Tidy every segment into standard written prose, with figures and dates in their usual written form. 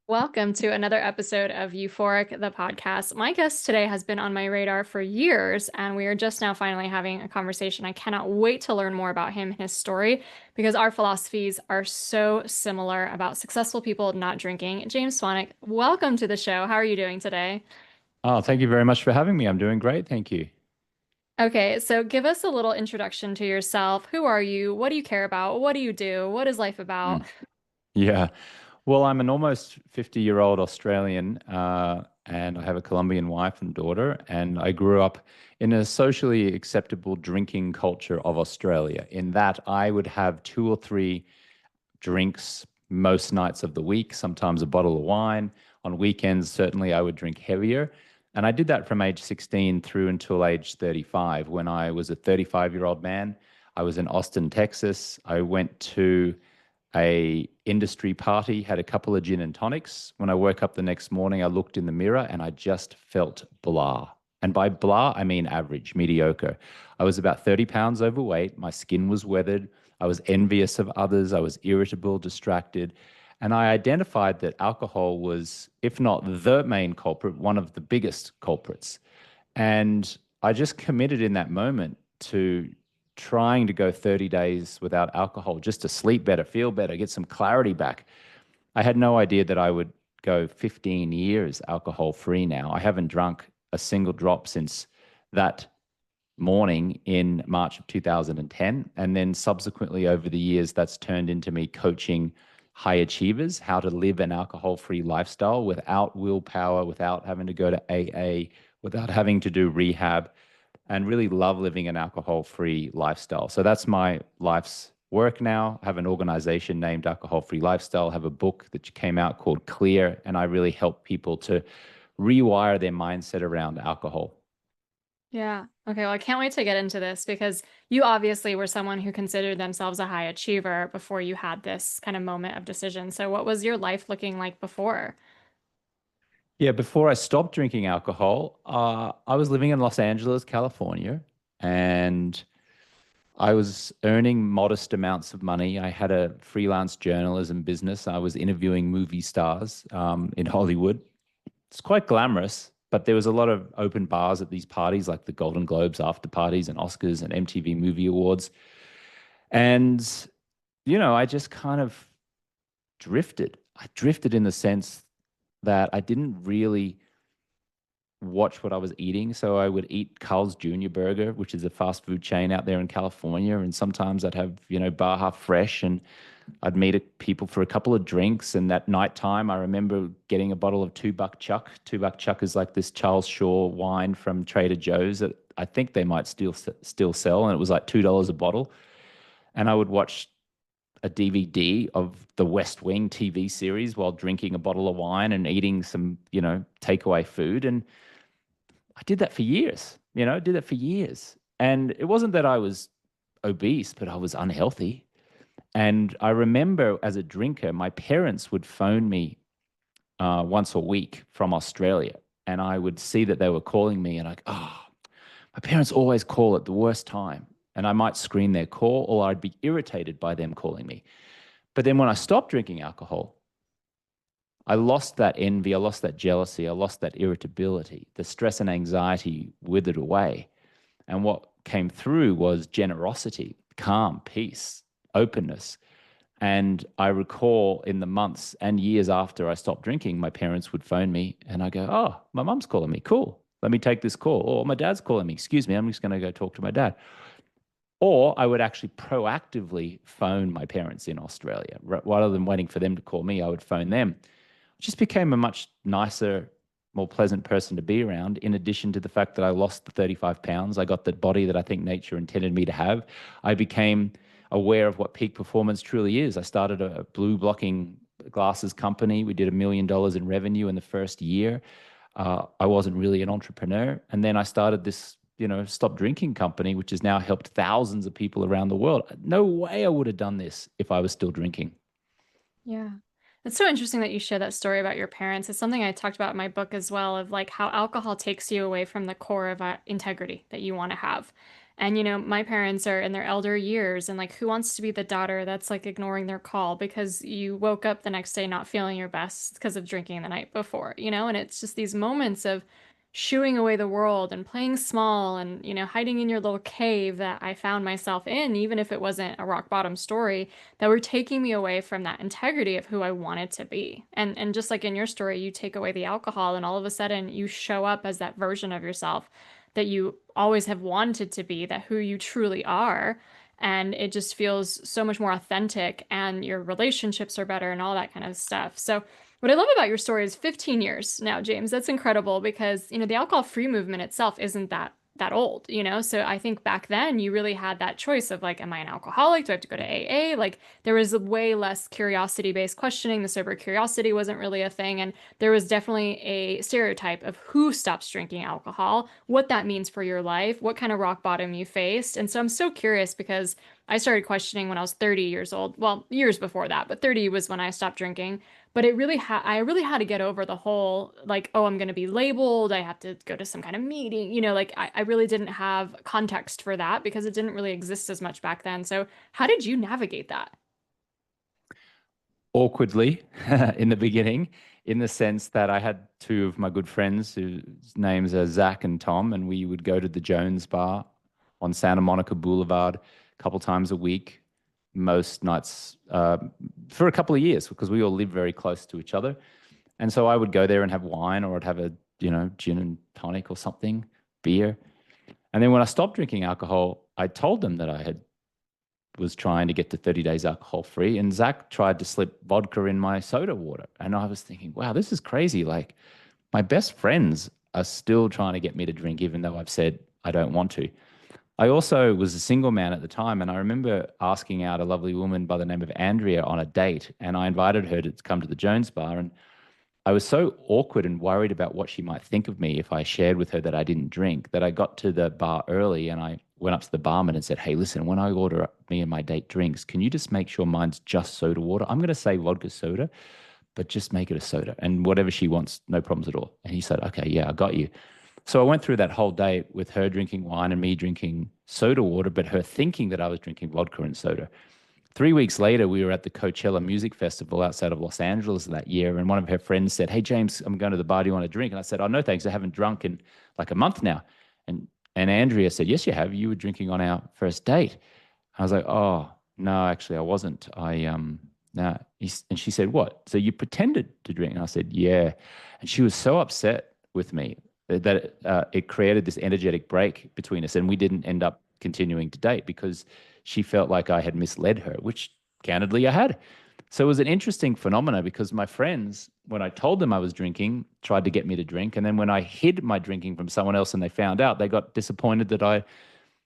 Welcome to another episode of Euphoric, the podcast. My guest today has been on my radar for years, and we are just now finally having a conversation. I cannot wait to learn more about him and his story because our philosophies are so similar about successful people not drinking. James Swanwick, welcome to the show. How are you doing today? Oh, thank you very much for having me. I'm doing great. Thank you. Okay, so give us a little introduction to yourself. Who are you? What do you care about? What do you do? What is life about? Mm. Yeah. Well, I'm an almost 50-year-old Australian, and I have a Colombian wife and daughter. And I grew up in a socially acceptable drinking culture of Australia, in that I would have two or three drinks most nights of the week, sometimes a bottle of wine. On weekends, certainly I would drink heavier. And I did that from age 16 through until age 35. When I was a 35-year-old man, I was in Austin, Texas. I went to a industry party, had a couple of gin and tonics. When I woke up the next morning, I looked in the mirror and I just felt blah. And by blah, I mean average, mediocre. I was about 30 pounds overweight. My skin was weathered. I was envious of others. I was irritable, distracted. And I identified that alcohol was, if not the main culprit, one of the biggest culprits. And I just committed in that moment to trying to go 30 days without alcohol just to sleep better, feel better, get some clarity back. I had no idea that I would go 15 years alcohol free now. I haven't drunk a single drop since that morning in March of 2010. And then subsequently over the years, that's turned into me coaching high achievers how to live an alcohol free lifestyle without willpower, without having to go to AA, without having to do rehab, and really love living an alcohol free lifestyle. So that's my life's work now. I have an organization named Alcohol Free Lifestyle, I have a book that came out called Clear, and I really help people to rewire their mindset around alcohol. Yeah. Okay. Well, I can't wait to get into this because you obviously were someone who considered themselves a high achiever before you had this kind of moment of decision. So, what was your life looking like before? Yeah, before I stopped drinking alcohol, I was living in Los Angeles, California, and I was earning modest amounts of money. I had a freelance journalism business. I was interviewing movie stars in Hollywood. It's quite glamorous, but there was a lot of open bars at these parties, like the Golden Globes after parties and Oscars and MTV Movie Awards. And, I just kind of drifted. I drifted in the sense that I didn't really watch what I was eating. So I would eat Carl's Jr. Burger, which is a fast food chain out there in California. And sometimes I'd have, Baja Fresh, and I'd meet people for a couple of drinks. And that nighttime, I remember getting a bottle of Two Buck Chuck. Two Buck Chuck is like this Charles Shaw wine from Trader Joe's that I think they might still sell. And it was like $2 a bottle. And I would watch a DVD of the West Wing TV series while drinking a bottle of wine and eating some, takeaway food. And I did that for years, did that for years. And it wasn't that I was obese, but I was unhealthy. And I remember as a drinker, my parents would phone me once a week from Australia. And I would see that they were calling me, and my parents always call at the worst time. And I might screen their call, or I'd be irritated by them calling me. But then when I stopped drinking alcohol, I lost that envy, I lost that jealousy, I lost that irritability. The stress and anxiety withered away. And what came through was generosity, calm, peace, openness. And I recall in the months and years after I stopped drinking, my parents would phone me and I go, "Oh, my mum's calling me. Cool. Let me take this call." Or my dad's calling me. "Excuse me, I'm just going to go talk to my dad." Or I would actually proactively phone my parents in Australia. Rather than waiting for them to call me, I would phone them. I just became a much nicer, more pleasant person to be around, in addition to the fact that I lost the 35 pounds. I got the body that I think nature intended me to have. I became aware of what peak performance truly is. I started a blue blocking glasses company. We did $1 million in revenue in the first year. I wasn't really an entrepreneur. And then I started this, stop drinking company, which has now helped thousands of people around the world. No way I would have done this if I was still drinking. Yeah. It's so interesting that you share that story about your parents. It's something I talked about in my book as well, of like how alcohol takes you away from the core of integrity that you want to have. And, my parents are in their elder years, and like, who wants to be the daughter that's like ignoring their call because you woke up the next day not feeling your best because of drinking the night before, And it's just these moments of shooing away the world and playing small and, hiding in your little cave that I found myself in, even if it wasn't a rock bottom story, that were taking me away from that integrity of who I wanted to be. And just like in your story, you take away the alcohol and all of a sudden you show up as that version of yourself that you always have wanted to be, that who you truly are. And it just feels so much more authentic, and your relationships are better and all that kind of stuff. So, what I love about your story is 15 years now, James. That's incredible because, the alcohol-free movement itself isn't that old. So I think back then you really had that choice of like, am I an alcoholic? Do I have to go to AA? Like there was way less curiosity-based questioning. The sober curiosity wasn't really a thing. And there was definitely a stereotype of who stops drinking alcohol, what that means for your life, what kind of rock bottom you faced. And so I'm so curious because I started questioning when I was 30 years old. Well, years before that, but 30 was when I stopped drinking. But I really had to get over the whole like, oh, I'm going to be labeled. I have to go to some kind of meeting. Like I really didn't have context for that because it didn't really exist as much back then. So how did you navigate that? Awkwardly in the beginning, in the sense that I had two of my good friends whose names are Zach and Tom, and we would go to the Jones Bar on Santa Monica Boulevard a couple times a week, most nights for a couple of years because we all lived very close to each other. And so I would go there and have wine, or I'd have a, gin and tonic or something, beer. And then when I stopped drinking alcohol, I told them that I had was trying to get to 30 days alcohol free, and Zach tried to slip vodka in my soda water. And I was thinking, wow, this is crazy. Like my best friends are still trying to get me to drink, even though I've said I don't want to. I also was a single man at the time, and I remember asking out a lovely woman by the name of Andrea on a date, and I invited her to come to the Jones Bar. And I was so awkward and worried about what she might think of me if I shared with her that I didn't drink, that I got to the bar early and I went up to the barman and said, "Hey, listen, when I order me and my date drinks, can you just make sure mine's just soda water? I'm going to say vodka soda, but just make it a soda. And whatever she wants, no problems at all." And he said, "Okay, yeah, I got you." So I went through that whole day with her drinking wine and me drinking soda water, but her thinking that I was drinking vodka and soda. 3 weeks later, we were at the Coachella Music Festival outside of Los Angeles that year, and one of her friends said, "Hey, James, I'm going to the bar. Do you want a drink?" And I said, "Oh, no, thanks. I haven't drunk in like a month now." And Andrea said, "Yes, you have. You were drinking on our first date." I was like, "Oh, no, actually, I wasn't. No." And she said, "What? So you pretended to drink?" And I said, "Yeah." And she was so upset with me that it created this energetic break between us, and we didn't end up continuing to date because she felt like I had misled her, which candidly I had. So it was an interesting phenomena because my friends, when I told them I was drinking, tried to get me to drink. And then when I hid my drinking from someone else and they found out, they got disappointed that I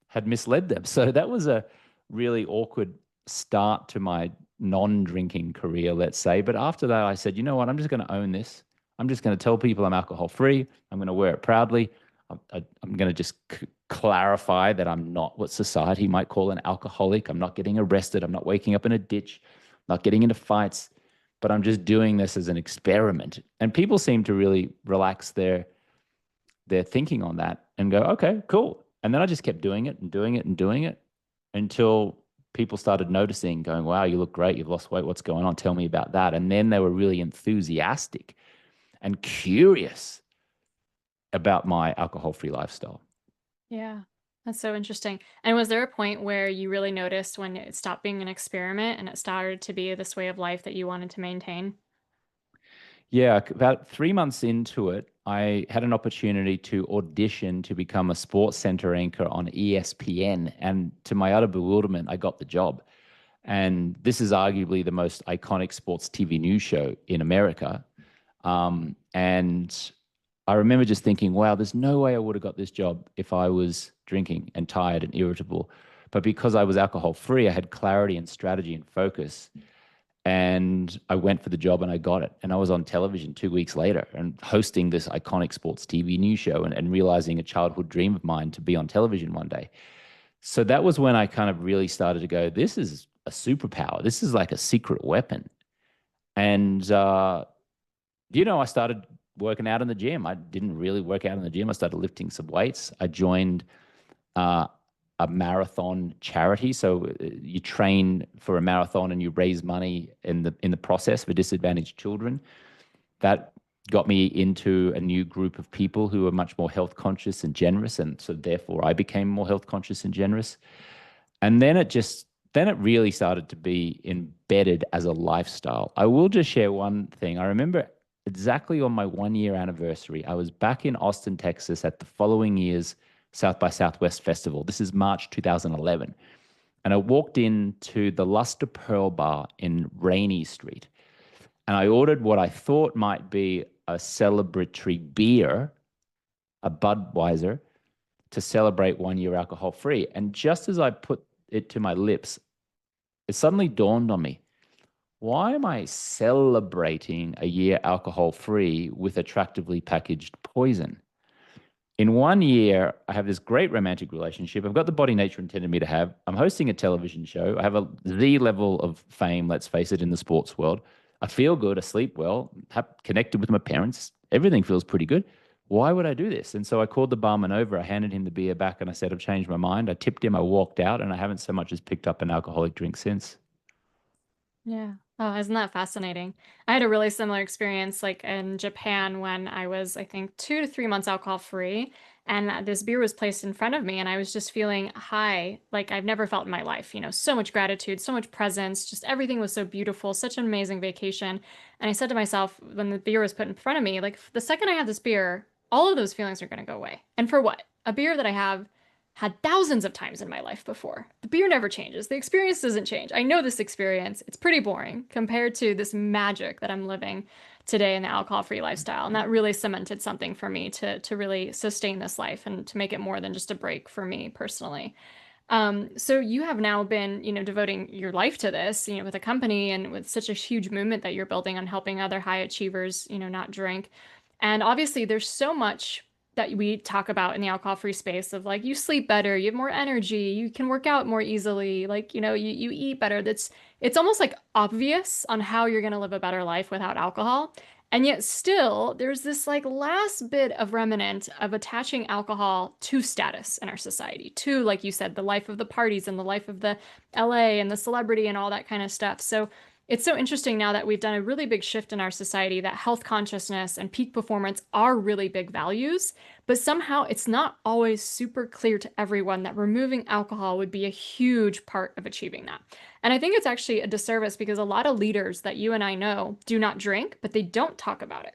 had misled them. So that was a really awkward start to my non-drinking career, let's say. But after that, I said, you know what? I'm just going to own this. I'm just going to tell people I'm alcohol free. I'm going to wear it proudly. I'm going to just clarify that I'm not what society might call an alcoholic. I'm not getting arrested. I'm not waking up in a ditch, not getting into fights, but I'm just doing this as an experiment. And people seem to really relax their thinking on that and go, okay, cool. And then I just kept doing it and doing it and doing it until people started noticing, going, wow, you look great. You've lost weight. What's going on? Tell me about that. And then they were really enthusiastic and curious about my alcohol free lifestyle. Yeah, that's so interesting. And was there a point where you really noticed when it stopped being an experiment and it started to be this way of life that you wanted to maintain? Yeah, about 3 months into it, I had an opportunity to audition to become a sports center anchor on ESPN. And to my utter bewilderment, I got the job. And this is arguably the most iconic sports TV news show in America. And I remember just thinking, wow, there's no way I would have got this job if I was drinking and tired and irritable. But because I was alcohol free, I had clarity and strategy and focus. And I went for the job and I got it. And I was on television 2 weeks later and hosting this iconic sports TV news show, and realizing a childhood dream of mine to be on television one day. So that was when I kind of really started to go, this is a superpower. This is like a secret weapon. And, I started working out in the gym. I didn't really work out in the gym. I started lifting some weights. I joined a marathon charity. So you train for a marathon and you raise money in the process for disadvantaged children. That got me into a new group of people who are much more health conscious and generous, and so therefore I became more health conscious and generous. And then it really started to be embedded as a lifestyle. I will just share one thing. I remember exactly on my 1 year anniversary, I was back in Austin, Texas at the following year's South by Southwest Festival. This is March 2011. And I walked into the Luster Pearl Bar in Rainey Street. And I ordered what I thought might be a celebratory beer, a Budweiser, to celebrate 1 year alcohol free. And just as I put it to my lips, it suddenly dawned on me, why am I celebrating a year alcohol free with attractively packaged poison? In 1 year, I have this great romantic relationship. I've got the body nature intended me to have. I'm hosting a television show. I have a Z level of fame, let's face it, in the sports world. I feel good. I sleep well, have connected with my parents. Everything feels pretty good. Why would I do this? And so I called the barman over. I handed him the beer back and I said, I've changed my mind. I tipped him. I walked out and I haven't so much as picked up an alcoholic drink since. Yeah. Oh, isn't that fascinating? I had a really similar experience like in Japan when I was, I think, 2 to 3 months alcohol free. And this beer was placed in front of me, and I was just feeling high, like I've never felt in my life. So much gratitude, so much presence, just everything was so beautiful, such an amazing vacation. And I said to myself, when the beer was put in front of me, like the second I have this beer, all of those feelings are going to go away. And for what? A beer that I have had thousands of times in my life before. The beer never changes. The experience doesn't change. I know this experience. It's pretty boring compared to this magic that I'm living today in the alcohol-free lifestyle. And that really cemented something for me to really sustain this life and to make it more than just a break for me personally. So you have now been, devoting your life to this, with a company and with such a huge movement that you're building on helping other high achievers, not drink. And obviously, there's so much that we talk about in the alcohol-free space of like you sleep better, you have more energy, you can work out more easily, like, you eat better. It's almost like obvious on how you're going to live a better life without alcohol. And yet still, there's this like last bit of remnant of attaching alcohol to status in our society, to, like you said, the life of the parties and the life of the LA and the celebrity and all that kind of stuff. So it's so interesting now that we've done a really big shift in our society that health consciousness and peak performance are really big values, but somehow it's not always super clear to everyone that removing alcohol would be a huge part of achieving that. And I think it's actually a disservice because a lot of leaders that you and I know do not drink, but they don't talk about it.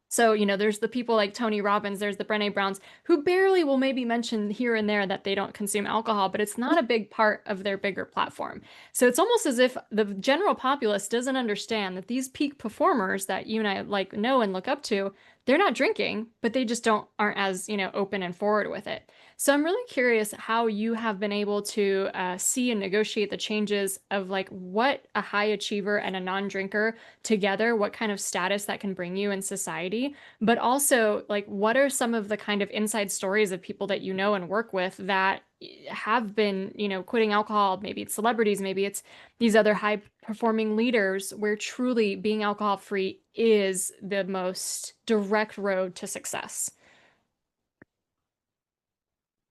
So, there's the people like Tony Robbins, there's the Brené Browns who barely will maybe mention here and there that they don't consume alcohol, but it's not a big part of their bigger platform. So it's almost as if the general populace doesn't understand that these peak performers that you and I like know and look up to, they're not drinking, but they just aren't as, open and forward with it. So I'm really curious how you have been able to see and negotiate the changes of like what a high achiever and a non-drinker together, what kind of status that can bring you in society, but also like what are some of the kind of inside stories of people that you know and work with that have been, quitting alcohol, maybe it's celebrities, maybe it's these other high performing leaders where truly being alcohol free is the most direct road to success.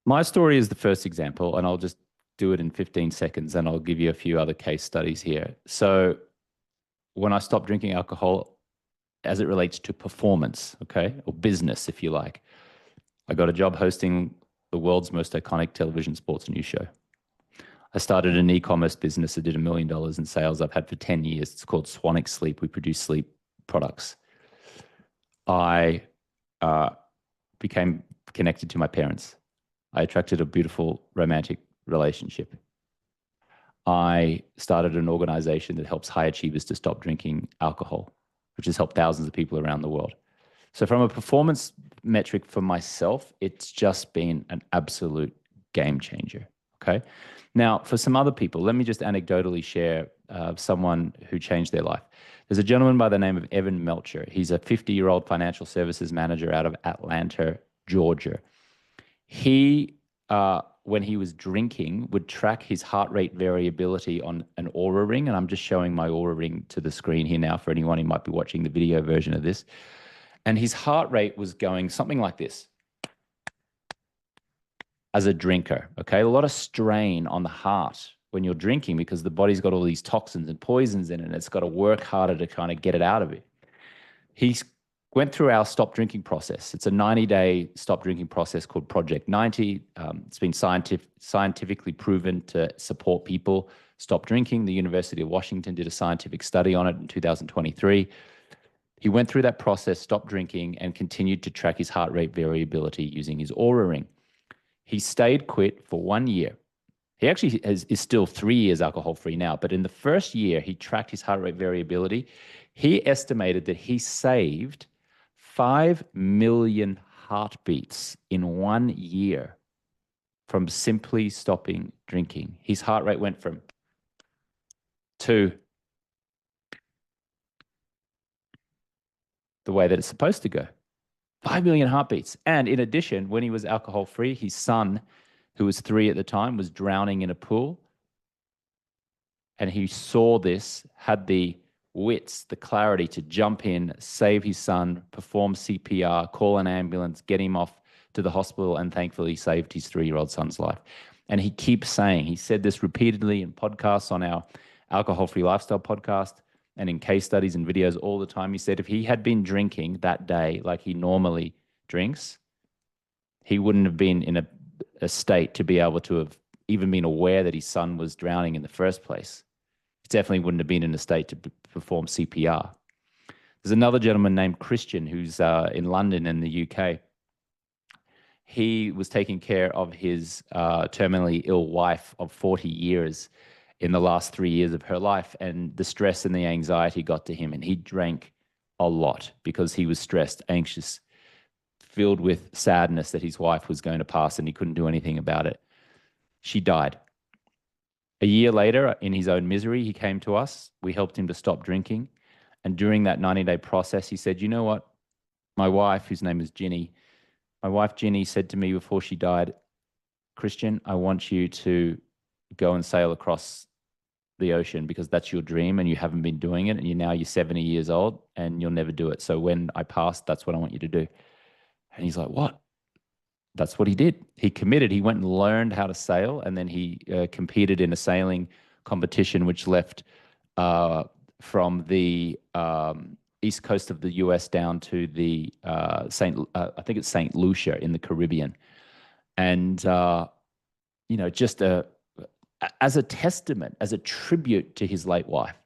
My story is the first example, and I'll just do it in 15 seconds and I'll give you a few other case studies here. So, when I stopped drinking alcohol as it relates to performance, okay, or business, if you like, I got a job hosting the world's most iconic television sports news show. I started an e-commerce business that did $1 million in sales I've had for 10 years. It's called Swanwick Sleep. We produce sleep products. I became connected to my parents. I attracted a beautiful romantic relationship. I started an organization that helps high achievers to stop drinking alcohol, which has helped thousands of people around the world. So from a performance metric for myself, it's just been an absolute game changer. Okay. Now, for some other people, let me just anecdotally share someone who changed their life. There's a gentleman by the name of Evan Melcher. He's a 50-year-old financial services manager out of Atlanta, Georgia. He, when he was drinking, would track his heart rate variability on an Aura ring. And I'm just showing my Aura ring to the screen here now for anyone who might be watching the video version of this. And his heart rate was going something like this as a drinker. Okay. A lot of strain on the heart when you're drinking because the body's got all these toxins and poisons in it, and it's got to work harder to kind of get it out of it. He went through our stop drinking process. It's a 90-day stop drinking process called Project 90. It's been scientifically proven to support people stop drinking. The University of Washington did a scientific study on it in 2023. He went through that process, stopped drinking, and continued to track his heart rate variability using his Aura ring. He stayed quit for 1 year. He actually is still 3 years alcohol free now, but in the first year, he tracked his heart rate variability. He estimated that he saved 5 million heartbeats in 1 year from simply stopping drinking. His heart rate went from 2 the way that it's supposed to go. 5 million heartbeats. And in addition, when he was alcohol free, his son, who was 3 at the time, was drowning in a pool. And he saw this, had the wits, the clarity to jump in, save his son, perform CPR, call an ambulance, get him off to the hospital, and thankfully saved his 3-year-old son's life. And he keeps saying, he said this repeatedly in podcasts on our alcohol-free lifestyle podcast and in case studies and videos all the time. He said if he had been drinking that day like he normally drinks, he wouldn't have been in a state to be able to have even been aware that his son was drowning in the first place. He definitely wouldn't have been in a state to perform CPR. There's another gentleman named Christian who's in London in the UK. He was taking care of his terminally ill wife of 40 years in the last 3 years of her life, and the stress and the anxiety got to him, and he drank a lot because he was stressed, anxious, filled with sadness that his wife was going to pass and he couldn't do anything about it. She died. A year later, in his own misery, he came to us. We helped him to stop drinking. And during that 90-day process, he said, you know what? My wife, whose name is Ginny, my wife Ginny said to me before she died, Christian, I want you to go and sail across the ocean because that's your dream and you haven't been doing it. And you're 70 years old and you'll never do it. So when I pass, that's what I want you to do. And he's like, what? That's what he did. He committed. He went and learned how to sail, and then he competed in a sailing competition, which left from the east coast of the US down to the I think it's Saint Lucia in the Caribbean, and just as a testament, as a tribute to his late wife.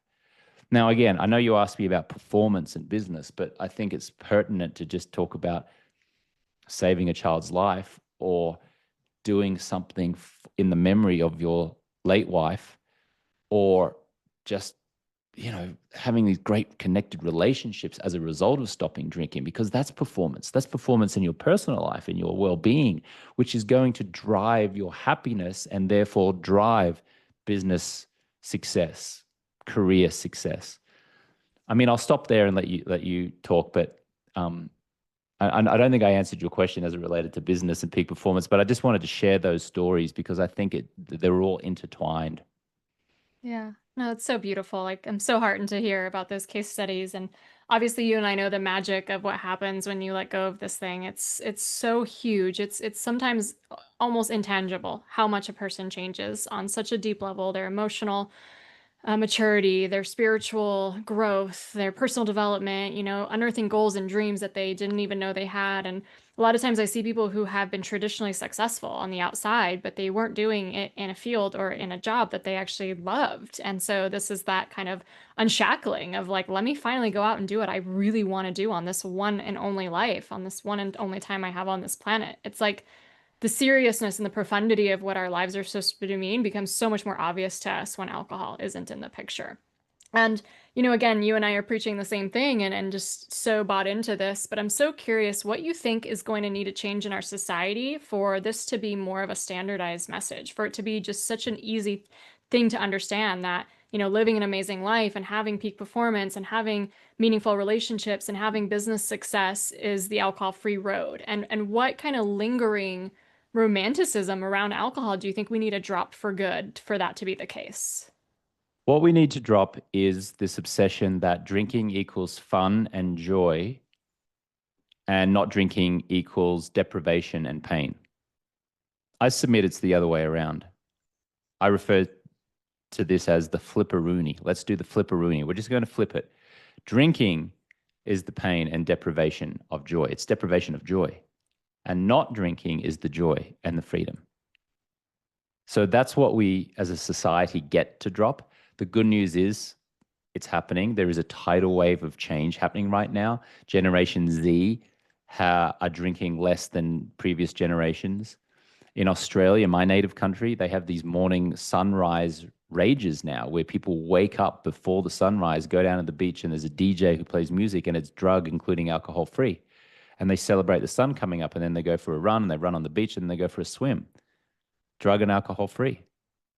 Now, again, I know you asked me about performance and business, but I think it's pertinent to just talk about saving a child's life or doing something in the memory of your late wife, or just, having these great connected relationships as a result of stopping drinking, because that's performance. That's performance in your personal life, in your well-being, which is going to drive your happiness and therefore drive business success, career success. I mean, I'll stop there and let you talk, but I don't think I answered your question as it related to business and peak performance, but I just wanted to share those stories because I think they're all intertwined. Yeah. No, it's so beautiful. Like, I'm so heartened to hear about those case studies. And obviously you and I know the magic of what happens when you let go of this thing. It's so huge. It's sometimes almost intangible how much a person changes on such a deep level. Their emotional maturity, their spiritual growth, their personal development, unearthing goals and dreams that they didn't even know they had. And a lot of times I see people who have been traditionally successful on the outside, but they weren't doing it in a field or in a job that they actually loved. And so this is that kind of unshackling of like, let me finally go out and do what I really want to do on this one and only life, on this one and only time I have on this planet. It's like the seriousness and the profundity of what our lives are supposed to mean becomes so much more obvious to us when alcohol isn't in the picture. And, again, you and I are preaching the same thing and just so bought into this, but I'm so curious what you think is going to need to change in our society for this to be more of a standardized message, for it to be just such an easy thing to understand that, living an amazing life and having peak performance and having meaningful relationships and having business success is the alcohol-free road. And what kind of lingering romanticism around alcohol do you think we need to drop for good for that to be the case? What we need to drop is this obsession that drinking equals fun and joy, and not drinking equals deprivation and pain. I submit it's the other way around. I refer to this as the flipperoonie. Let's do the flipperoonie. We're just going to flip it. Drinking is the pain and deprivation of joy. It's deprivation of joy. And not drinking is the joy and the freedom. So that's what we as a society get to drop. The good news is it's happening. There is a tidal wave of change happening right now. Generation Z are drinking less than previous generations. In Australia, my native country, they have these morning sunrise rages now where people wake up before the sunrise, go down to the beach, and there's a DJ who plays music and it's drug, including alcohol free. And they celebrate the sun coming up and then they go for a run and they run on the beach and then they go for a swim. Drug and alcohol free.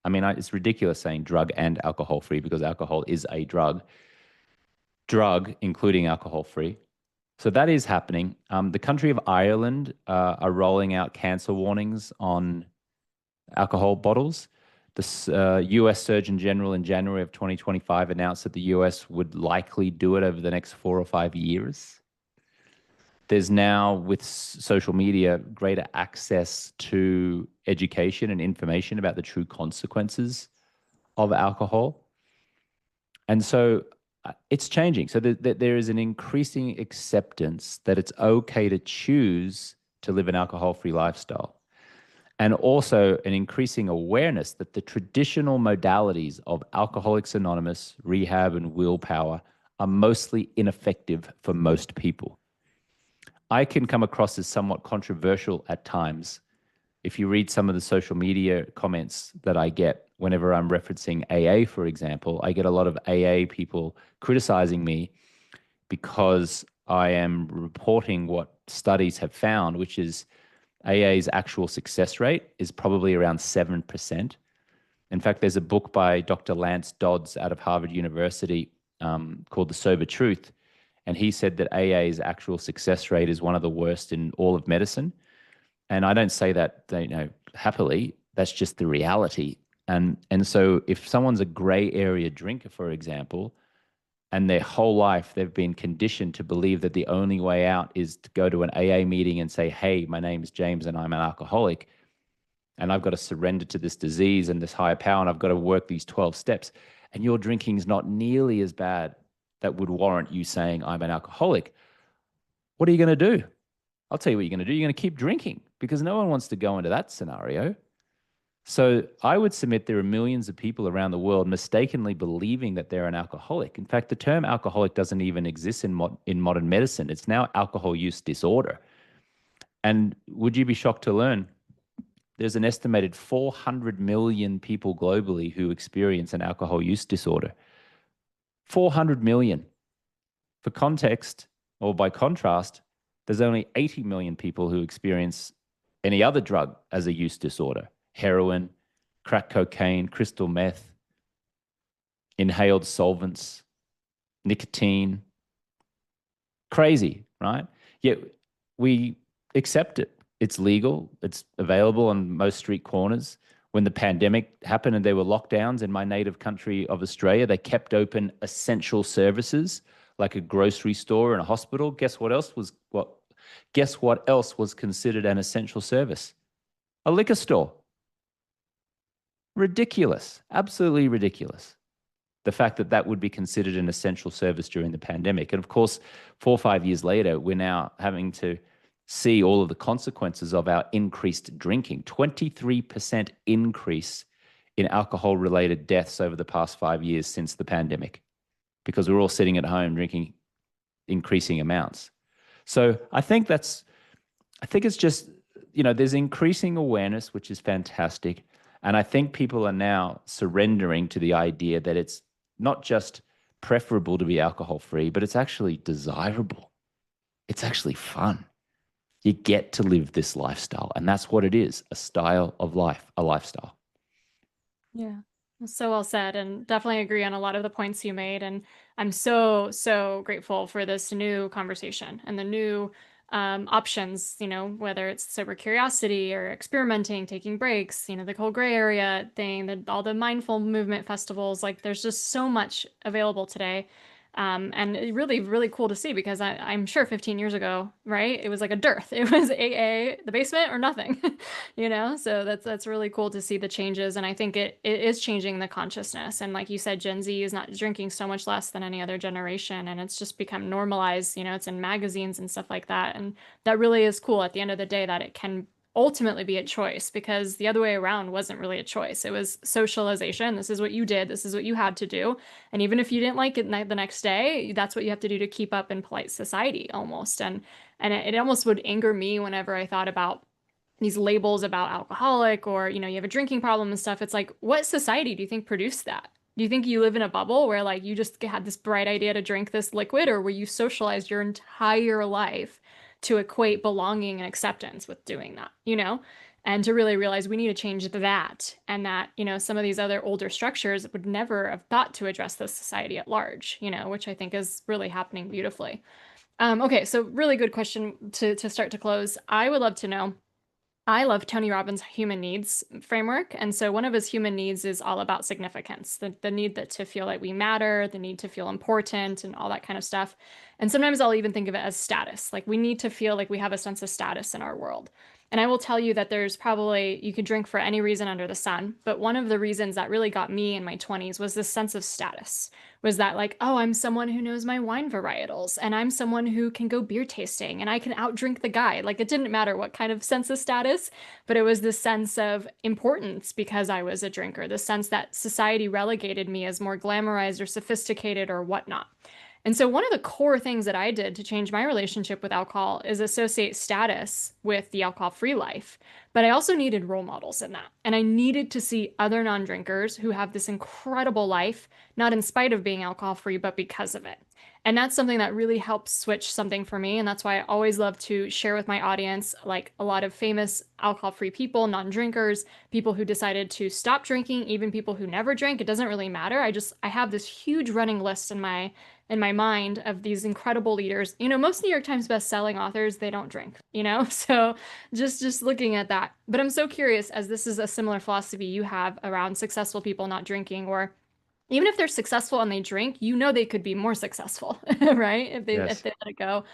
I mean, it's ridiculous saying drug and alcohol free because alcohol is a drug. Drug, including alcohol free. So that is happening. The country of Ireland are rolling out cancer warnings on alcohol bottles. The US Surgeon General in January of 2025 announced that the US would likely do it over the next 4 or 5 years. There's now, with social media, greater access to education and information about the true consequences of alcohol. And so it's changing. So there is an increasing acceptance that it's okay to choose to live an alcohol-free lifestyle. And also an increasing awareness that the traditional modalities of Alcoholics Anonymous, rehab, and willpower are mostly ineffective for most people. I can come across as somewhat controversial at times. If you read some of the social media comments that I get whenever I'm referencing AA, for example, I get a lot of AA people criticizing me because I am reporting what studies have found, which is AA's actual success rate is probably around 7%. In fact, there's a book by Dr. Lance Dodds out of Harvard University called The Sober Truth. And he said that AA's actual success rate is one of the worst in all of medicine. And I don't say that, happily. That's just the reality. And so if someone's a gray area drinker, for example, and their whole life they've been conditioned to believe that the only way out is to go to an AA meeting and say, hey, my name is James and I'm an alcoholic, and I've got to surrender to this disease and this higher power, and I've got to work these 12 steps, and your drinking is not nearly as bad that would warrant you saying I'm an alcoholic, what are you going to do? I'll tell you what you're going to do. You're going to keep drinking because no one wants to go into that scenario. So I would submit there are millions of people around the world mistakenly believing that they're an alcoholic. In fact, the term alcoholic doesn't even exist in modern medicine. It's now alcohol use disorder. And would you be shocked to learn there's an estimated 400 million people globally who experience an alcohol use disorder? 400 million. For context, or by contrast, there's only 80 million people who experience any other drug as a use disorder. Heroin, crack cocaine, crystal meth, inhaled solvents, nicotine. Crazy, right? Yet we accept it. It's legal. It's available on most street corners. When the pandemic happened and there were lockdowns in my native country of Australia, they kept open essential services like a grocery store and a hospital. Guess what else was considered an essential service? A liquor store. Ridiculous. Absolutely ridiculous. The fact that that would be considered an essential service during the pandemic. And of course, 4 or 5 years later, we're now having to see all of the consequences of our increased drinking. 23% increase in alcohol-related deaths over the past 5 years since the pandemic, because we're all sitting at home drinking increasing amounts. So I think it's just, there's increasing awareness, which is fantastic. And I think people are now surrendering to the idea that it's not just preferable to be alcohol-free, but it's actually desirable. It's actually fun. You get to live this lifestyle, and that's what it is, a style of life, a lifestyle. Yeah. So well said, and definitely agree on a lot of the points you made. And I'm so, so grateful for this new conversation and the new options, whether it's sober curiosity or experimenting, taking breaks, the whole gray area thing, all the mindful movement festivals, like there's just so much available today. And it really, really cool to see because I'm sure 15 years ago, right? It was like a dearth. It was AA, the basement, or nothing, you know? So that's really cool to see the changes. And I think it is changing the consciousness. And like you said, Gen Z is not drinking so much less than any other generation. And it's just become normalized, you know, it's in magazines and stuff like that. And that really is cool at the end of the day that it can ultimately be a choice because the other way around wasn't really a choice. It was socialization. This is what you did. This is what you had to do. And even if you didn't like it the next day, that's what you have to do to keep up in polite society almost. And it almost would anger me whenever I thought about these labels about alcoholic or, you know, you have a drinking problem and stuff. It's like, what society do you think produced that? Do you think you live in a bubble where like you just had this bright idea to drink this liquid, or were you socialized your entire life to equate belonging and acceptance with doing that, you know? And to really realize we need to change that and that, you know, some of these other older structures would never have thought to address the society at large, you know, which I think is really happening beautifully. Okay, so really good question to start to close. I would love to know. I love Tony Robbins' human needs framework. And so one of his human needs is all about significance, the need that to feel like we matter, the need to feel important and all that kind of stuff. And sometimes I'll even think of it as status. Like we need to feel like we have a sense of status in our world. And I will tell you that there's probably, you could drink for any reason under the sun. But one of the reasons that really got me in my 20s was this sense of status was that like, oh, I'm someone who knows my wine varietals and I'm someone who can go beer tasting and I can outdrink the guy. Like it didn't matter what kind of sense of status, but it was this sense of importance because I was a drinker, the sense that society relegated me as more glamorized or sophisticated or whatnot. And so, one of the core things that I did to change my relationship with alcohol is associate status with the alcohol free life. But I also needed role models in that. And I needed to see other non drinkers who have this incredible life, not in spite of being alcohol free, but because of it. And that's something that really helps switch something for me. And that's why I always love to share with my audience like a lot of famous alcohol free people, non drinkers, people who decided to stop drinking, even people who never drank. It doesn't really matter. I have this huge running list in my mind of these incredible leaders. You know, most New York Times best-selling authors, they don't drink, you know? So just looking at that. But I'm so curious, as this is a similar philosophy you have around successful people not drinking, or even if they're successful and they drink, you know they could be more successful, right? If Yes. they let it go.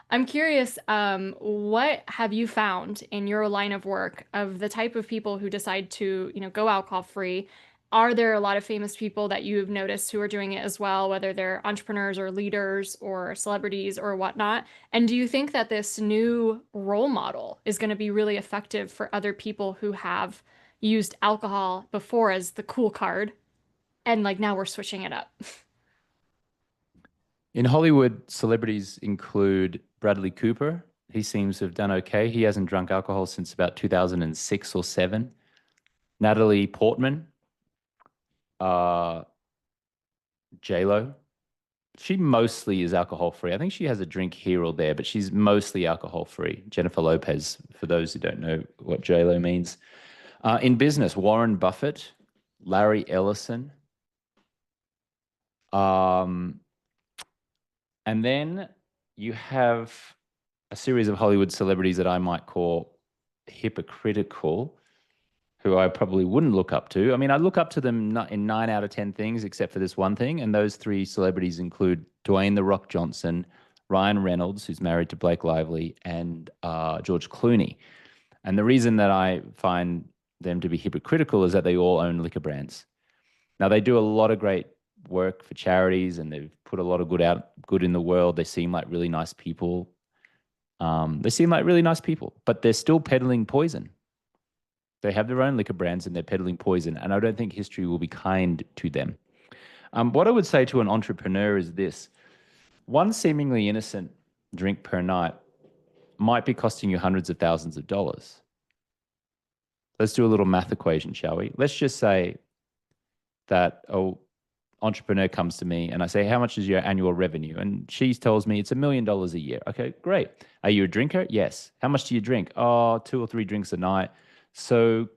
I'm curious, what have you found in your line of work of the type of people who decide to, you know, go alcohol free? Are there a lot of famous people that you've noticed who are doing it as well, whether they're entrepreneurs or leaders or celebrities or whatnot? And do you think that this new role model is going to be really effective for other people who have used alcohol before as the cool card and like now we're switching it up? In Hollywood, celebrities include Bradley Cooper. He seems to have done okay. He hasn't drunk alcohol since about 2006 or 7. Natalie Portman, uh, J-Lo. She mostly is alcohol free. I think she has a drink here or there, but she's mostly alcohol free. Jennifer Lopez, for those who don't know what J-Lo means. In business, Warren Buffett, Larry Ellison. Um, and then you have a series of Hollywood celebrities that I might call hypocritical, who I probably wouldn't look up to. I mean, I look up to them in 9 out of 10 things, except for this one thing. And those three celebrities include Dwayne The Rock Johnson, Ryan Reynolds, who's married to Blake Lively, and George Clooney. And the reason that I find them to be hypocritical is that they all own liquor brands. Now, they do a lot of great work for charities and they've put a lot of good in the world. They seem like really nice people. But they're still peddling poison. They have their own liquor brands and they're peddling poison. And I don't think history will be kind to them. What I would say to an entrepreneur is this: one seemingly innocent drink per night might be costing you hundreds of thousands of dollars. Let's do a little math equation, shall we? Let's just say that entrepreneur comes to me and I say, how much is your annual revenue? And she tells me it's $1 million a year. Okay, great. Are you a drinker? Yes. How much do you drink? Oh, 2 or 3 drinks a night. So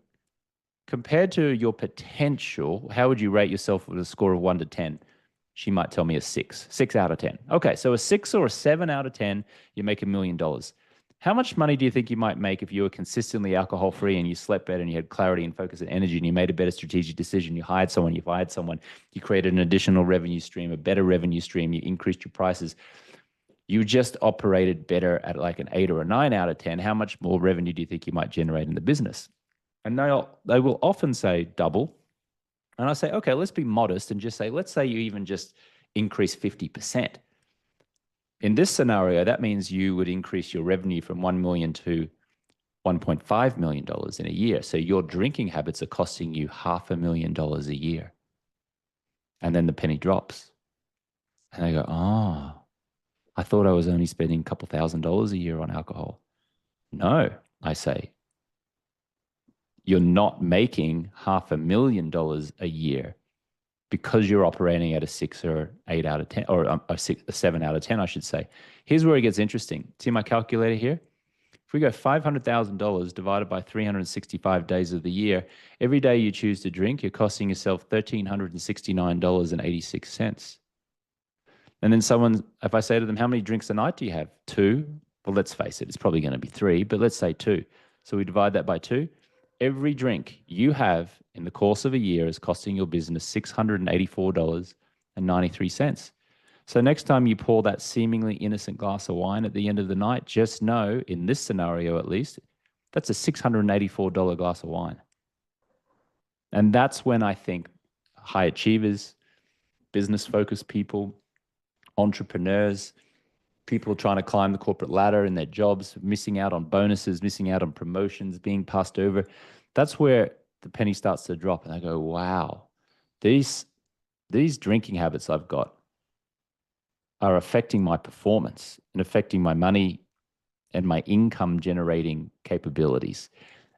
compared to your potential, how would you rate yourself with a score of 1 to 10? She might tell me a 6 out of 10. Okay, so a 6 or a 7 out of 10, you make $1 million. How much money do you think you might make if you were consistently alcohol free and you slept better and you had clarity and focus and energy and you made a better strategic decision? You hired someone, you fired someone, you created an additional revenue stream, a better revenue stream, you increased your prices. You just operated better at like an 8 or a 9 out of 10. How much more revenue do you think you might generate in the business? And they will often say double. And I say, okay, let's be modest and just say, let's say you even just increase 50%. In this scenario, that means you would increase your revenue from 1 million to $1.5 million in a year. So your drinking habits are costing you $500,000 a year. And then the penny drops. And I go, oh, I thought I was only spending a couple $1,000s a year on alcohol. No, I say, you're not making $500,000 a year because you're operating at a 6 or 8 out of 10, or a 7 out of 10, I should say. Here's where it gets interesting. See my calculator here? If we go $500,000 divided by 365 days of the year, every day you choose to drink, you're costing yourself $1,369.86. And then if I say to them, how many drinks a night do you have? Two. Well, let's face it, it's probably going to be three, but let's say two. So we divide that by two. Every drink you have in the course of a year is costing your business $684.93. So next time you pour that seemingly innocent glass of wine at the end of the night, just know, in this scenario at least, that's a $684 glass of wine. And that's when I think high achievers, business-focused people, entrepreneurs, people trying to climb the corporate ladder in their jobs, missing out on bonuses, missing out on promotions, being passed over. That's where the penny starts to drop. And I go, wow, these drinking habits I've got are affecting my performance and affecting my money and my income generating capabilities.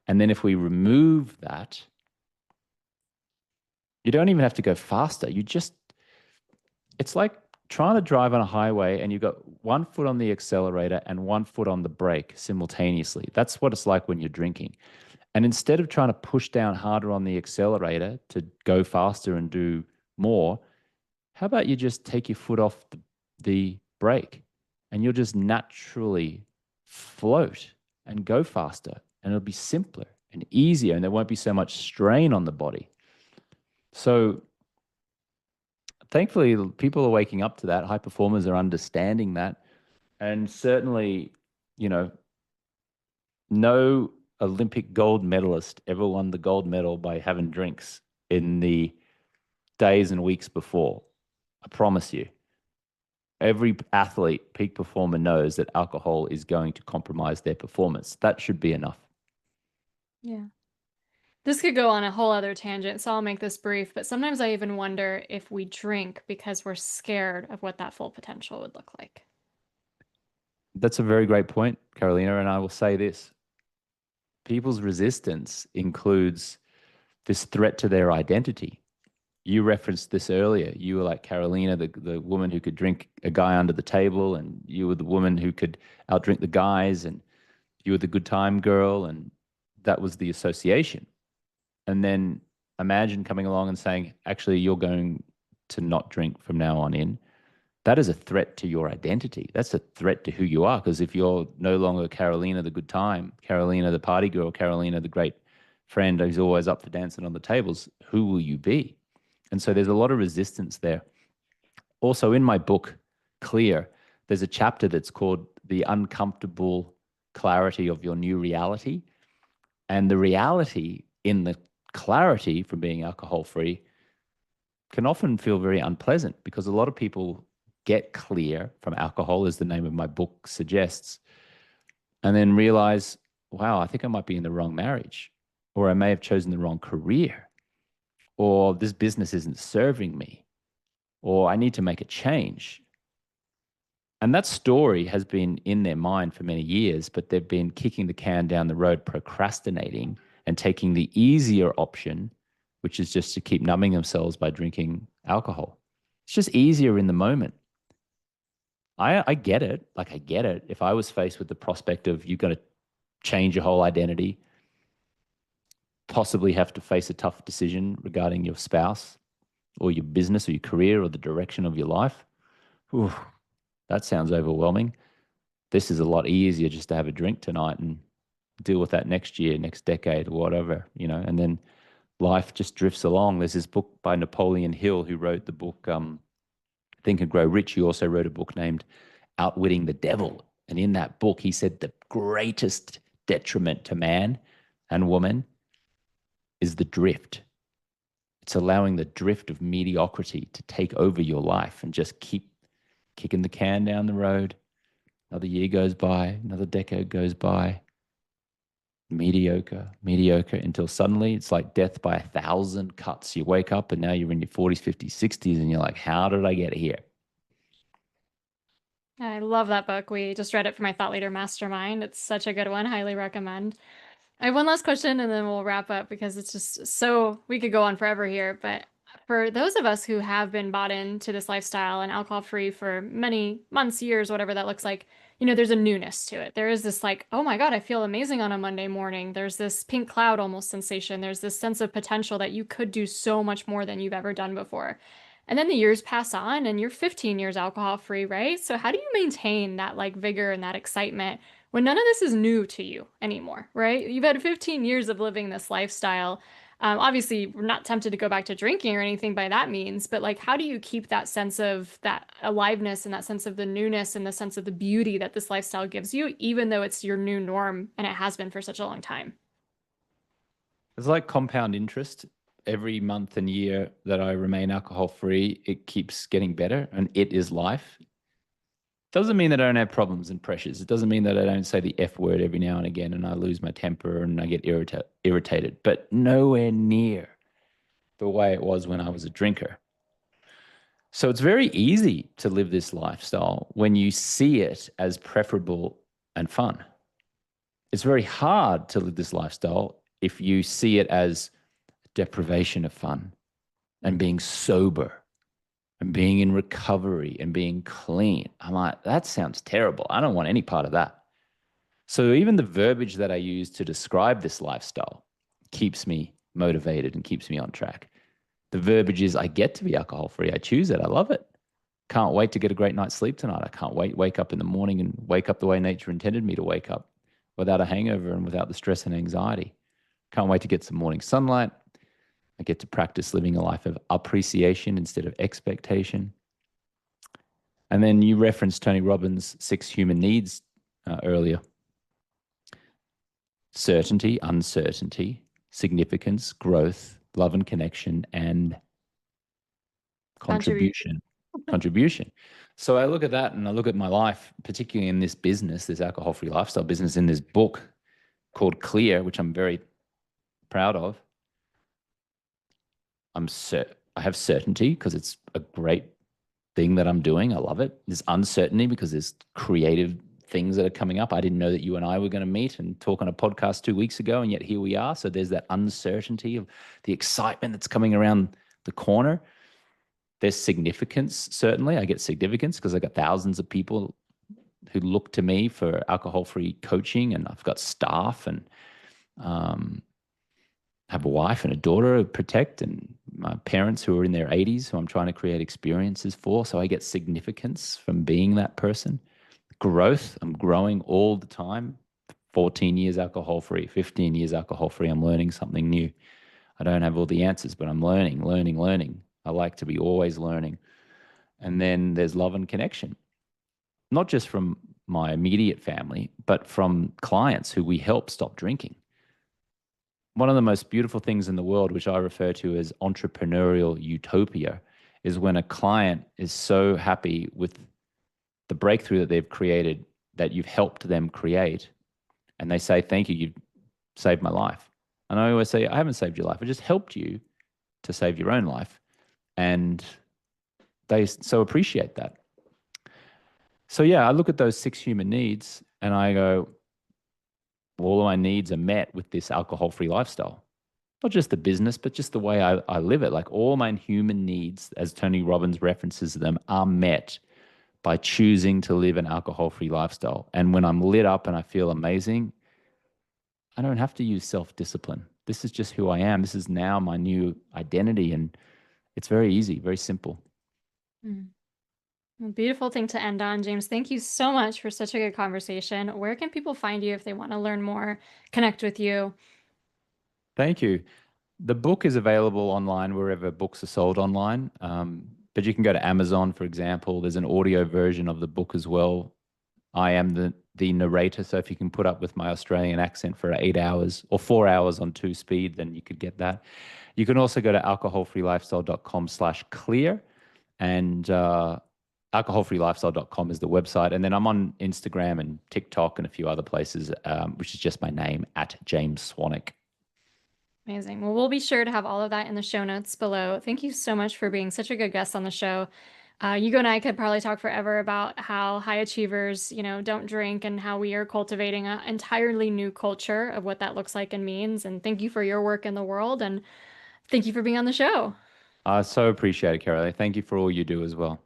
And then if we remove that, you don't even have to go faster. It's like trying to drive on a highway and you've got one foot on the accelerator and one foot on the brake simultaneously. That's what it's like when you're drinking. And instead of trying to push down harder on the accelerator to go faster and do more, how about you just take your foot off the brake and you'll just naturally float and go faster, and it'll be simpler and easier and there won't be so much strain on the body. So thankfully, people are waking up to that. High performers are understanding that. And certainly, you know, no Olympic gold medalist ever won the gold medal by having drinks in the days and weeks before. I promise you. Every athlete, peak performer, knows that alcohol is going to compromise their performance. That should be enough. Yeah. This could go on a whole other tangent, so I'll make this brief, but sometimes I even wonder if we drink because we're scared of what that full potential would look like. That's a very great point, Carolina, and I will say this. People's resistance includes this threat to their identity. You referenced this earlier. You were like Carolina, the woman who could drink a guy under the table, and you were the woman who could outdrink the guys, and you were the good time girl, and that was the association. And then imagine coming along and saying, actually, you're going to not drink from now on in. That is a threat to your identity. That's a threat to who you are. Because if you're no longer Carolina, the good time, Carolina, the party girl, Carolina, the great friend who's always up for dancing on the tables, who will you be? And so there's a lot of resistance there. Also, in my book, Clear, there's a chapter that's called The Uncomfortable Clarity of Your New Reality. And the reality in the clarity from being alcohol free can often feel very unpleasant, because a lot of people get clear from alcohol, as the name of my book suggests, and then realize, wow, I think I might be in the wrong marriage, or I may have chosen the wrong career, or this business isn't serving me, or I need to make a change. And that story has been in their mind for many years, but they've been kicking the can down the road, procrastinating and taking the easier option, which is just to keep numbing themselves by drinking alcohol. It's just easier in the moment. I get it. Like, I get it. If I was faced with the prospect of you've got to change your whole identity, possibly have to face a tough decision regarding your spouse or your business or your career or the direction of your life, ooh, that sounds overwhelming. This is a lot easier just to have a drink tonight and deal with that next year, next decade, or whatever, and then life just drifts along. There's this book by Napoleon Hill, who wrote the book Think and Grow Rich. He also wrote a book named Outwitting the Devil. And in that book, he said the greatest detriment to man and woman is the drift. It's allowing the drift of mediocrity to take over your life and just keep kicking the can down the road. Another year goes by, another decade goes by, mediocre, mediocre, until suddenly it's like death by 1,000 cuts. You wake up and now you're in your 40s, 50s, 60s, and you're like, how did I get here? I love that book. We just read it for my Thought Leader Mastermind. It's such a good one. Highly recommend. I have one last question and then we'll wrap up because it's just so we could go on forever here. But for those of us who have been bought into this lifestyle and alcohol free for many months, years, whatever that looks like, there's a newness to it. There is this like, oh my God, I feel amazing on a Monday morning. There's this pink cloud almost sensation. There's this sense of potential that you could do so much more than you've ever done before. And then the years pass on and you're 15 years alcohol free, right? So how do you maintain that like vigor and that excitement when none of this is new to you anymore, right? You've had 15 years of living this lifestyle. Obviously, we're not tempted to go back to drinking or anything by that means, but like, how do you keep that sense of that aliveness and that sense of the newness and the sense of the beauty that this lifestyle gives you, even though it's your new norm and it has been for such a long time? It's like compound interest. Every month and year that I remain alcohol free, it keeps getting better, and it is life. Doesn't mean that I don't have problems and pressures. It doesn't mean that I don't say the F word every now and again and I lose my temper and I get irritated, but nowhere near the way it was when I was a drinker. So it's very easy to live this lifestyle when you see it as preferable and fun. It's very hard to live this lifestyle if you see it as deprivation of fun and being sober and being in recovery and being clean. I'm like, that sounds terrible. I don't want any part of that. So even the verbiage that I use to describe this lifestyle keeps me motivated and keeps me on track. The verbiage is, I get to be alcohol free. I choose it. I love it. Can't wait to get a great night's sleep tonight. I can't wake up in the morning and wake up the way nature intended me to wake up, without a hangover and without the stress and anxiety. Can't wait to get some morning sunlight. I get to practice living a life of appreciation instead of expectation. And then you referenced Tony Robbins' 6 human needs earlier: certainty, uncertainty, significance, growth, love and connection, and Contribution. contribution. Contribution. So I look at that and I look at my life, particularly in this business, this alcohol free lifestyle business, in this book called Clear, which I'm very proud of. I have certainty because it's a great thing that I'm doing. I love it. There's uncertainty because there's creative things that are coming up. I didn't know that you and I were going to meet and talk on a podcast 2 weeks ago, and yet here we are. So there's that uncertainty of the excitement that's coming around the corner. There's significance, certainly. I get significance because I got thousands of people who look to me for alcohol-free coaching, and I've got staff and um, have a wife and a daughter to protect, and my parents who are in their 80s who I'm trying to create experiences for. So I get significance from being that person. Growth, I'm growing all the time. 14 years alcohol free, 15 years alcohol free. I'm learning something new. I don't have all the answers, but I'm learning, learning, learning. I like to be always learning. And then there's love and connection, not just from my immediate family, but from clients who we help stop drinking. One of the most beautiful things in the world, which I refer to as entrepreneurial utopia, is when a client is so happy with the breakthrough that they've created, that you've helped them create, and they say, thank you, you've saved my life. And I always say, I haven't saved your life. I just helped you to save your own life. And they so appreciate that. So yeah, I look at those 6 human needs and I go, all of my needs are met with this alcohol-free lifestyle. Not just the business, but just the way I live it. Like all my human needs, as Tony Robbins references them, are met by choosing to live an alcohol-free lifestyle. And when I'm lit up and I feel amazing, I don't have to use self-discipline. This is just who I am. This is now my new identity. And it's very easy, very simple. Mm. Well, beautiful thing to end on, James. Thank you so much for such a good conversation. Where can people find you if they want to learn more, connect with you? Thank you. The book is available online wherever books are sold online. But you can go to Amazon, for example. There's an audio version of the book as well. I am the narrator, so if you can put up with my Australian accent for 8 hours or 4 hours on two speed, then you could get that. You can also go to alcoholfreelifestyle.com/clear, and alcoholfreelifestyle.com is the website. And then I'm on Instagram and TikTok and a few other places, which is just my name at James Swanwick. Amazing. Well, we'll be sure to have all of that in the show notes below. Thank you so much for being such a good guest on the show. You and I could probably talk forever about how high achievers, don't drink and how we are cultivating an entirely new culture of what that looks like and means. And thank you for your work in the world. And thank you for being on the show. I so appreciate it, Carolee. Thank you for all you do as well.